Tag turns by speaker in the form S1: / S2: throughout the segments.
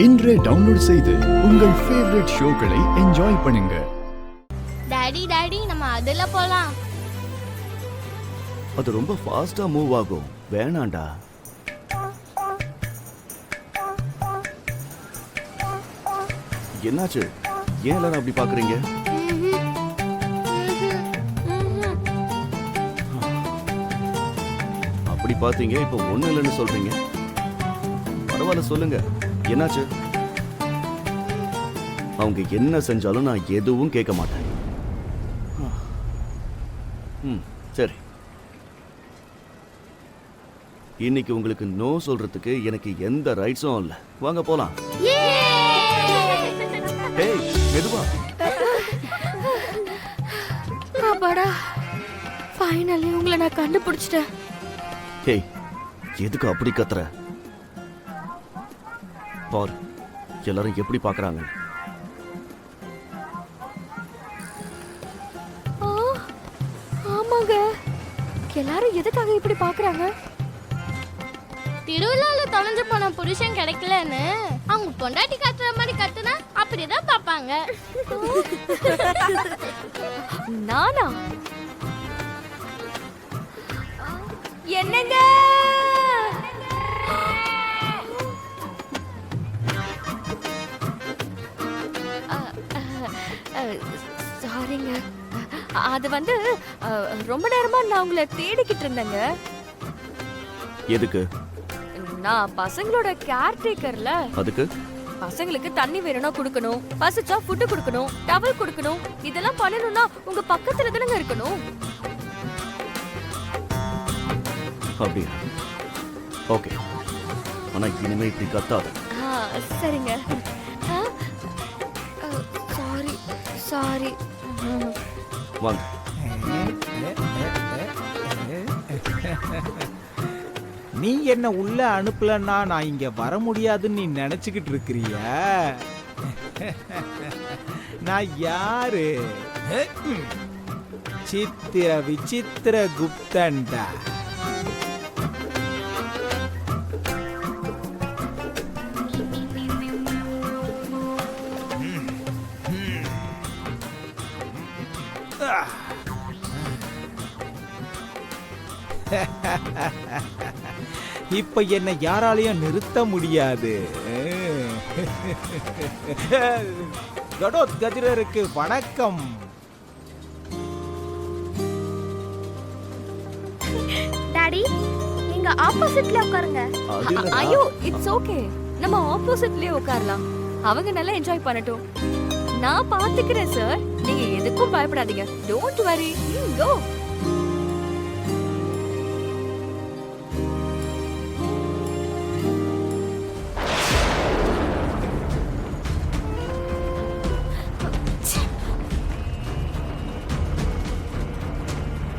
S1: இன்றே டவுன்லோட் செய்து உங்கள் ஃபேவரட் ஷோக்களை என்ஜாய் பண்ணுங்க.
S2: டாடி நம்ம அதுல போலாம்.
S3: அது ரொம்ப ஃபாஸ்டா மூவ் ஆகும், வேணாண்டா. என்னாச்சு? ஏன் எல்லாரும் அப்படி பாக்குறீங்க? அப்படி பாத்தீங்க, இப்ப ஒண்ணு இல்லைன்னு சொல்றீங்க. பரவாயில்ல, சொல்லுங்க, என்னாச்சு? அவங்க என்ன செஞ்சாலும் நான் எதுவும் கேட்க மாட்டேன். சரி, இன்னைக்கு உங்களுக்கு நோ சொல்றதுக்கு எனக்கு எந்த ரைட்ஸும் இல்ல. வாங்க போலாம். ஏய், மெதுவா.
S2: அப்பாடா, ஃபைனலி உங்களை நான் கண்டுபிடிச்சிட்டேன்.
S3: ஏய், எதுக்கு அப்படி கத்துற? பாரு, எல்லாரும் எப்படி பாக்குறாங்க.
S2: ஆமாங்க, எல்லாரும் எதுக்காக இப்படி பாக்குறாங்க? திருவிழால தொலைஞ்சு போன புருஷன் கிடைக்கலன்னு அவங்க பொண்டாட்டி கத்துற மாதிரி கத்துனா அப்படிதான் பாப்பாங்க. நானா? என்னங்க? சாரிங்க, அது வந்து ரொம்ப நேரமா நான் உங்களை தேடிக்கிட்டு இருந்தேங்க.
S3: எதுக்கு?
S2: நான் பசங்களோட கேர் டேக்கர்ல.
S3: அதுக்கு?
S2: பசங்களுக்கு தண்ணி வேணும்னா கொடுக்கணும், பசிச்சா ஃபுட் கொடுக்கணும், டவல் கொடுக்கணும். இதெல்லாம் பண்ணணும்னா உங்க பக்கத்துல தானங்க இருக்கணும்.
S3: அப்படியா? ஓகே, ஆனா இனிமே இப்படி கத்தாத.
S2: சரிங்க. Sorry sorry.
S3: வாங்க.
S4: நீ என்ன உள்ள அனுப்பலன்னா நான் இங்க வர முடியாதுன்னு நீ நினைச்சுக்கிட்டு இருக்கிறிய? நான் யாரு? சித்திர விசித்திர குப்தன்டா. இப்ப என்ன யாராலையும் நிறுத்த முடியாது. கடோத் கதிரருக்கு வணக்கம்.
S2: டாடி, நீங்க ஆப்போசிட்ல உட்காருங்க. ஐயோ, இட்ஸ் ஓகே, நம்ம ஆப்போசிட்லயே உட்காரலாம். அவங்க நல்லா என்ஜாய் பண்ணட்டும். நான் பாத்துக்கிறேன் சார், நீங்க எதுக்கும் பயப்படாதீங்க. டோன்ட் வரி, கோ.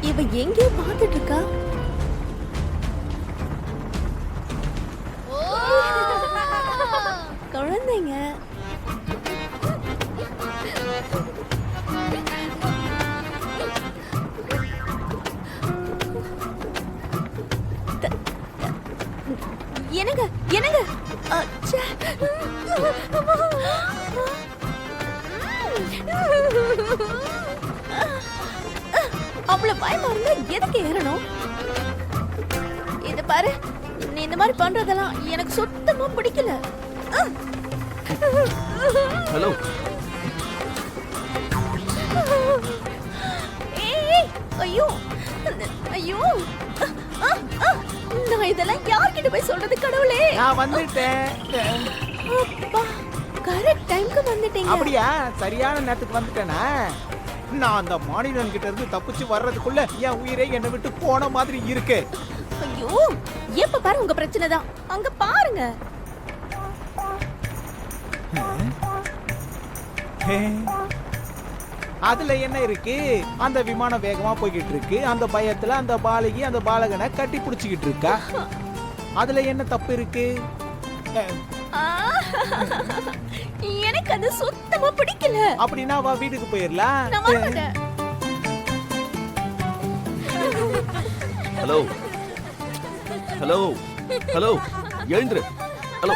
S2: இவ எங்கேயோ பார்த்துட்டு இருக்கா. குழந்தைங்க என்னங்க என்னங்க? அவ்வளவு பயமா இருந்தா எதுக்கு ஏறணும்? இத பாரு, நீ இந்த மாதிரி பண்றதெல்லாம் எனக்கு சுத்தமா பிடிக்கல.
S3: ஹலோ.
S2: ஏய், ஐயோ ஐயோ, நான் இதெல்லாம் யார்கிட்ட போய் சொல்றது கடவுளே?
S4: நான் வந்துட்டேன்.
S2: அப்பா, கரெக்ட் டைம்க்கு வந்துட்டீங்க.
S4: அப்படியா? சரியான நேரத்துக்கு வந்துட்டேனா? நான் அந்த மாநிலன் கிட்ட இருந்து தப்பிச்சு வர்றதுக்குள்ள என் உயிரே என்னை விட்டு போன மாதிரி இருக்கு.
S2: ஐயோ, எப்ப பாரு உங்க பிரச்சனை தான். அங்க பாருங்க.
S4: அதுல என்ன இருக்கு? அந்த விமானம் வேகமா போய்கிட்டு இருக்கு. அந்த பயத்துல அந்த பாலகி அந்த பாலகனை கட்டி புடிச்சுக்கிட்டு இருக்கா. அதுல என்ன தப்பு இருக்கு?
S2: எனக்கு அது சுத்தமா பிடிக்கல.
S4: அப்படின்னா வா, வீட்டுக்கு போயிடலாம்.
S2: நான் வர மாட்டேன்.
S3: ஹலோ ஹலோ ஹலோ, எழுந்துரு. ஹலோ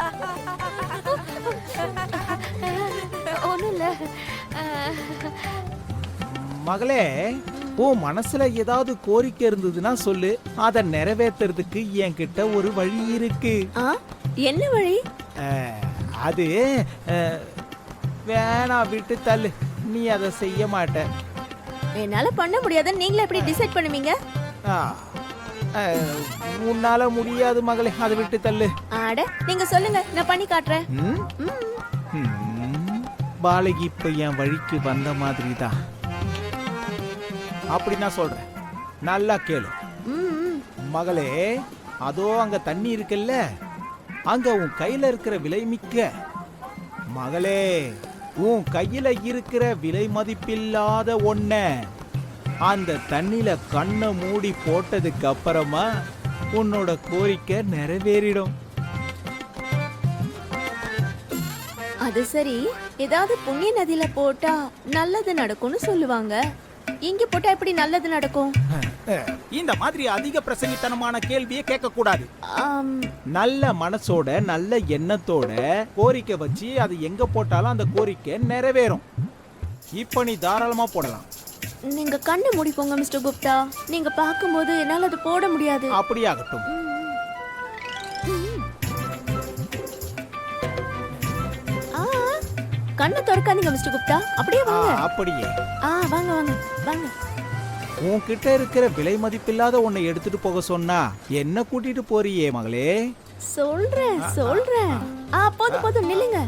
S4: மகளே, உன் மனசுல ஏதாவது கோரிக்கை இருந்ததுன்னா சொல்லு, அதை நிறைவேத்துறதுக்கு என்கிட்ட ஒரு வழி இருக்கு.
S2: என்ன வழி?
S4: அது வேணா விட்டு தள்ளு, நீ அதை செய்ய மாட்ட.
S2: என்னால பண்ண முடியாதுன்னு நீங்களே எப்படி டிசைட் பண்ணுவீங்க?
S4: ஆ, உன்னால முடியாது மகளே, அதை விட்டு தள்ளு.
S2: அட நீங்க சொல்லுங்க, நான் பண்ணி காட்டுறேன்.
S4: பாலகி இப்ப என் வழிக்கு வந்த மாதிரி தான். அப்படி நான் சொல்றேன், நல்லா கேளு மகளே. அதோ அங்க தண்ணி இருக்குல்ல, அங்க உன் கையில இருக்கிற விலை மிக்க மகளே, உன் கையில இருக்கிற விலை மதிப்பில்லாத ஒன்ன அந்த தண்ணில கண்ணை மூடி போட்டதுக்கு அப்புறமா உன்னோட கோரிக்கை நிறைவேறிடும்.
S2: அது சரி, ஏதாவது புண்ணிய நதியில போட்டா நல்லது நடக்கும்னு சொல்லுவாங்க. இங்க போட்டா எப்படி நல்லது நடக்கும்?
S4: இந்த மாதிரி அதிக பிரசங்கித்தனமான கேள்வியை கேட்க கூடாது. நல்ல மனசோட நல்ல எண்ணத்தோட கோரிக்கை வச்சு அது எங்க போட்டாலும் அந்த கோரிக்கை நிறைவேறும். இப்ப நீ தாராளமா போடலாம்.
S2: நீங்க கண்ணை மூடிக்கோங்க மிஸ்டர் குப்தா. நீங்க பார்க்கும்போது என்னால அது போட முடியாது.
S4: அப்படியாகட்டும்.
S2: கண்ணை திறக்காதீங்க மிஸ்டர் குப்தா. அப்படியே வாங்க.
S4: அப்படியே
S2: வாங்க வாங்க வாங்க.
S4: உன்கிட்ட இருக்கிற விலை மதிப்பில்லாத உன்னை எடுத்துட்டு போக சொன்னா என்ன கூட்டிட்டு போறியே மகளே?
S2: சொல்றேன். போதும் போதும் நில்லுங்க.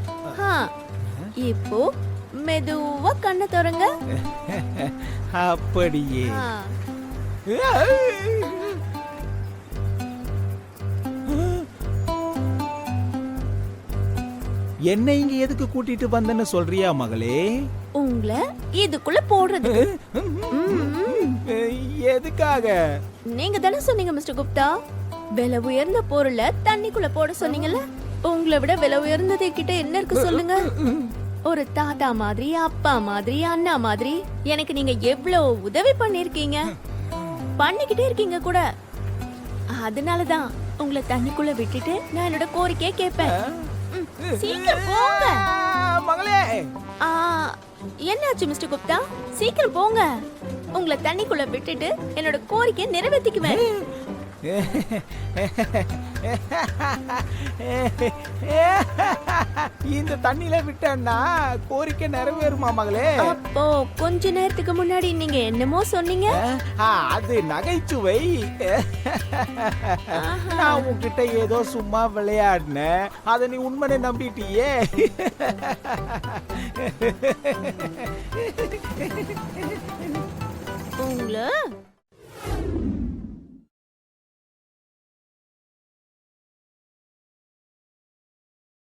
S2: இப்போ மெதுவா கண்ணை திறங்க.
S4: அப்படியே. என்ன இங்க எதுக்கு கூட்டிட்டு வந்தன்னு சொல்றியா மகளே?
S2: உங்களை இதுக்குள்ள போடுறது.
S4: எதுக்காக?
S2: நீங்க தானே சொன்னீங்க மிஸ்டர் குப்தா, விலை உயர்ந்த பொருளை தண்ணிக்குள்ள போட சொன்னீங்கல்ல. உங்களை விட விலை உயர்ந்தது கிட்ட என்ன இருக்கு சொல்லுங்க? ஒரு தாத்தா மாதிரி, அப்பா மாதிரி, அண்ணா மாதிரி எனக்கு நீங்க எவ்வளவு உதவி பண்ணிருக்கீங்க, பண்ணிக்கிட்டே இருக்கீங்க கூட. அதனாலதான் உங்களை தண்ணிக்குள்ள விட்டுட்டு நான் என்னோட கோரிக்கையை கேட்பேன். சீக்கிரம் போங்க
S4: மகளே.
S2: என்னாச்சு மிஸ்டர் குப்தா? சீக்கிரம் போங்க. உங்களை தண்ணிக்குள்ள விட்டுட்டு என்னோட கோரிக்கையை நிறைவேற்றிக்குவேன்.
S4: இந்த தண்ணியில விட்டா கோரிக்கை நிறைவேறுமா மகளே?
S2: அப்போ கொஞ்ச நேரத்துக்கு முன்னாடி நீங்க என்னமோ சொன்னீங்க.
S4: அது நகைச்சுவை. நான் உன்கிட்ட ஏதோ சும்மா விளையாடினேன், அதை நீ உண்மையை நம்பிட்டியே.
S2: உங்களை